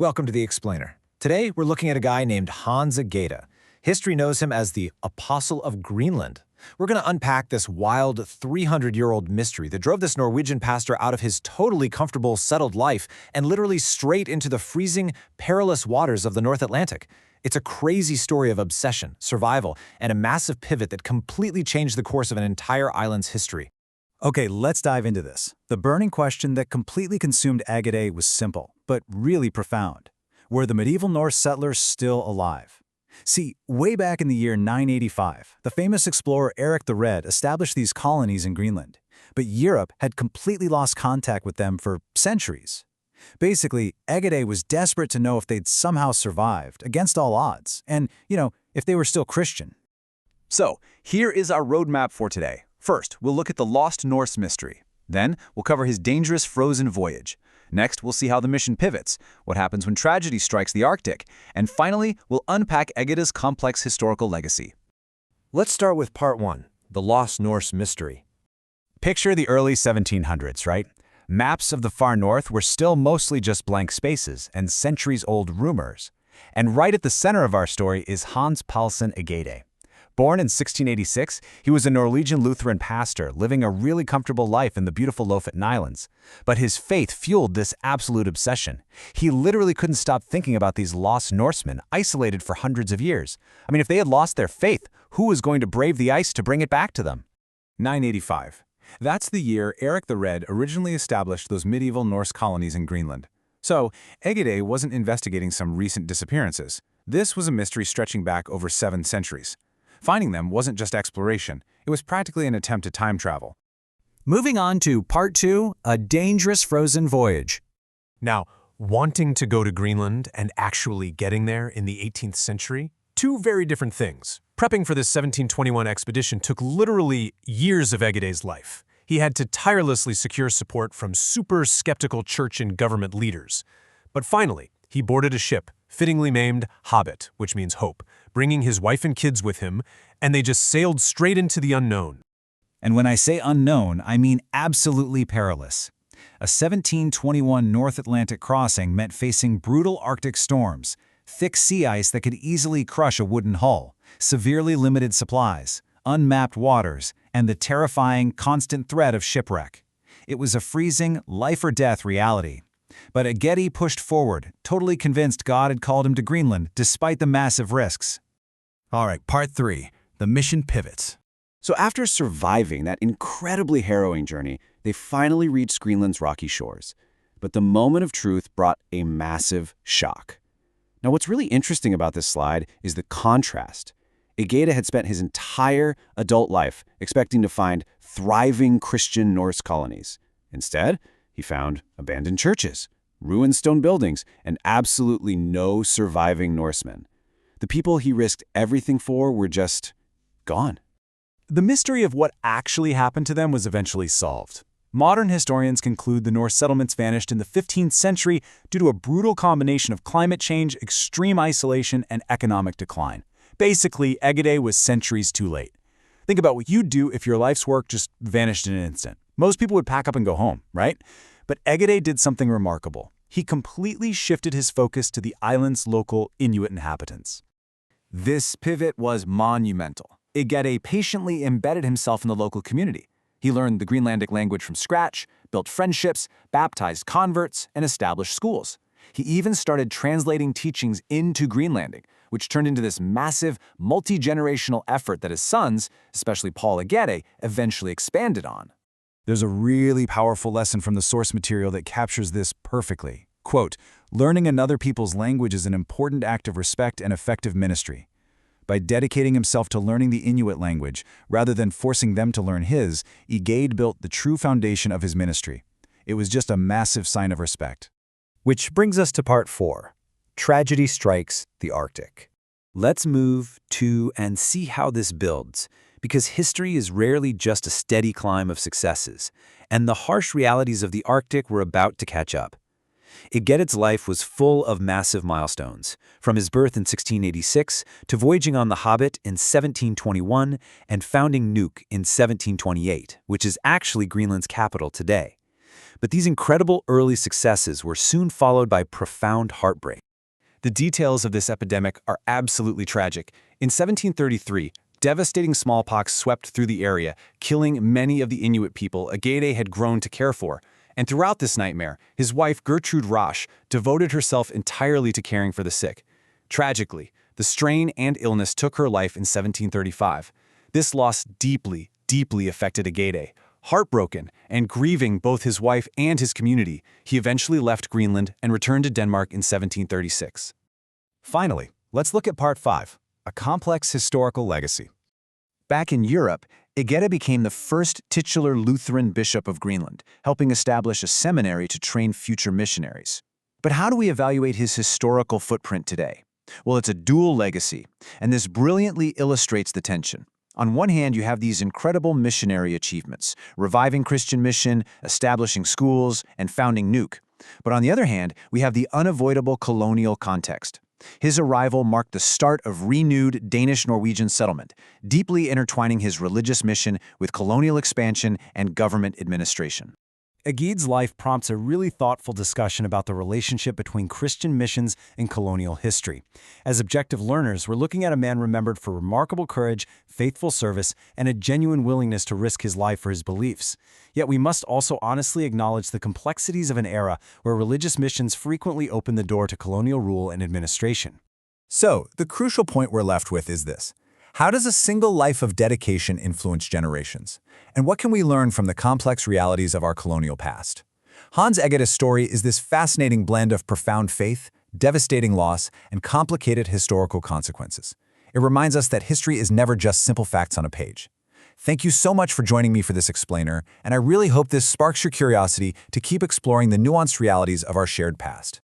Welcome to The Explainer. Today, we're looking at a guy named Hans Egede. History knows him as the Apostle of Greenland. We're going to unpack this wild 300-year-old mystery that drove this Norwegian pastor out of his totally comfortable, settled life and literally straight into the freezing, perilous waters of the North Atlantic. It's a crazy story of obsession, survival, and a massive pivot that completely changed the course of an entire island's history. Okay, let's dive into this. The burning question that completely consumed Egede was simple, but really profound. Were the medieval Norse settlers still alive? See, way back in the year 985, the famous explorer Eric the Red established these colonies in Greenland. But Europe had completely lost contact with them for centuries. Basically, Egede was desperate to know if they'd somehow survived, against all odds, and, if they were still Christian. So, here is our roadmap for today. First, we'll look at the lost Norse mystery. Then, we'll cover his dangerous frozen voyage. Next, we'll see how the mission pivots, what happens when tragedy strikes the Arctic, and finally, we'll unpack Egede's complex historical legacy. Let's start with part 1, the lost Norse mystery. Picture the early 1700s, right? Maps of the far north were still mostly just blank spaces and centuries-old rumors. And right at the center of our story is Hans Poulsen Egede. Born in 1686, he was a Norwegian Lutheran pastor living a really comfortable life in the beautiful Lofoten Islands. But his faith fueled this absolute obsession. He literally couldn't stop thinking about these lost Norsemen, isolated for hundreds of years. I mean, if they had lost their faith, who was going to brave the ice to bring it back to them? 985. That's the year Eric the Red originally established those medieval Norse colonies in Greenland. So, Egede wasn't investigating some recent disappearances. This was a mystery stretching back over 7 centuries. Finding them wasn't just exploration, it was practically an attempt at time travel. Moving on to part 2, a dangerous frozen voyage. Now, wanting to go to Greenland and actually getting there in the 18th century? Two very different things. Prepping for this 1721 expedition took literally years of Egede's life. He had to tirelessly secure support from super skeptical church and government leaders. But finally, he boarded a ship, fittingly named Haabet, which means hope, bringing his wife and kids with him, and they just sailed straight into the unknown. And when I say unknown, I mean absolutely perilous. A 1721 North Atlantic crossing meant facing brutal Arctic storms, thick sea ice that could easily crush a wooden hull, severely limited supplies, unmapped waters, and the terrifying, constant threat of shipwreck. It was a freezing, life-or-death reality. But Egede pushed forward, totally convinced God had called him to Greenland despite the massive risks. All right, part 3, the mission pivots. So after surviving that incredibly harrowing journey, they finally reached Greenland's rocky shores. But the moment of truth brought a massive shock. Now, what's really interesting about this slide is the contrast. Egede had spent his entire adult life expecting to find thriving Christian Norse colonies. Instead, he found abandoned churches, ruined stone buildings, and absolutely no surviving Norsemen. The people he risked everything for were just gone. The mystery of what actually happened to them was eventually solved. Modern historians conclude the Norse settlements vanished in the 15th century due to a brutal combination of climate change, extreme isolation, and economic decline. Basically, Egede was centuries too late. Think about what you'd do if your life's work just vanished in an instant. Most people would pack up and go home, right? But Egede did something remarkable. He completely shifted his focus to the island's local Inuit inhabitants. This pivot was monumental. Egede patiently embedded himself in the local community. He learned the Greenlandic language from scratch, built friendships, baptized converts, and established schools. He even started translating teachings into Greenlandic, which turned into this massive, multi-generational effort that his sons, especially Paul Egede, eventually expanded on. There's a really powerful lesson from the source material that captures this perfectly. Quote, "Learning another people's language is an important act of respect and effective ministry. By dedicating himself to learning the Inuit language, rather than forcing them to learn his, Egede built the true foundation of his ministry. It was just a massive sign of respect." Which brings us to part 4. Tragedy strikes the Arctic. Let's move to and see how this builds, because history is rarely just a steady climb of successes, and the harsh realities of the Arctic were about to catch up. Egede's life was full of massive milestones, from his birth in 1686 to voyaging on the Haabet in 1721 and founding Nuuk in 1728, which is actually Greenland's capital today. But these incredible early successes were soon followed by profound heartbreak. The details of this epidemic are absolutely tragic. In 1733, devastating smallpox swept through the area, killing many of the Inuit people Egede had grown to care for. And throughout this nightmare, his wife Gertrud devoted herself entirely to caring for the sick. Tragically, the strain and illness took her life in 1735. This loss deeply affected Egede. Heartbroken and grieving both his wife and his community, he eventually left Greenland and returned to Denmark in 1736. Finally, let's look at Part 5, a complex historical legacy. Back in Europe, Egede became the first titular Lutheran bishop of Greenland, helping establish a seminary to train future missionaries. But how do we evaluate his historical footprint today? Well, it's a dual legacy, and this brilliantly illustrates the tension. On one hand, you have these incredible missionary achievements, reviving Christian mission, establishing schools, and founding Nuuk. But on the other hand, we have the unavoidable colonial context. His arrival marked the start of renewed Danish-Norwegian settlement, deeply intertwining his religious mission with colonial expansion and government administration. Egede's life prompts a really thoughtful discussion about the relationship between Christian missions and colonial history. As objective learners, we're looking at a man remembered for remarkable courage, faithful service, and a genuine willingness to risk his life for his beliefs. Yet we must also honestly acknowledge the complexities of an era where religious missions frequently open the door to colonial rule and administration. So, the crucial point we're left with is this. How does a single life of dedication influence generations? And what can we learn from the complex realities of our colonial past? Hans Egede's story is this fascinating blend of profound faith, devastating loss, and complicated historical consequences. It reminds us that history is never just simple facts on a page. Thank you so much for joining me for this explainer, and I really hope this sparks your curiosity to keep exploring the nuanced realities of our shared past.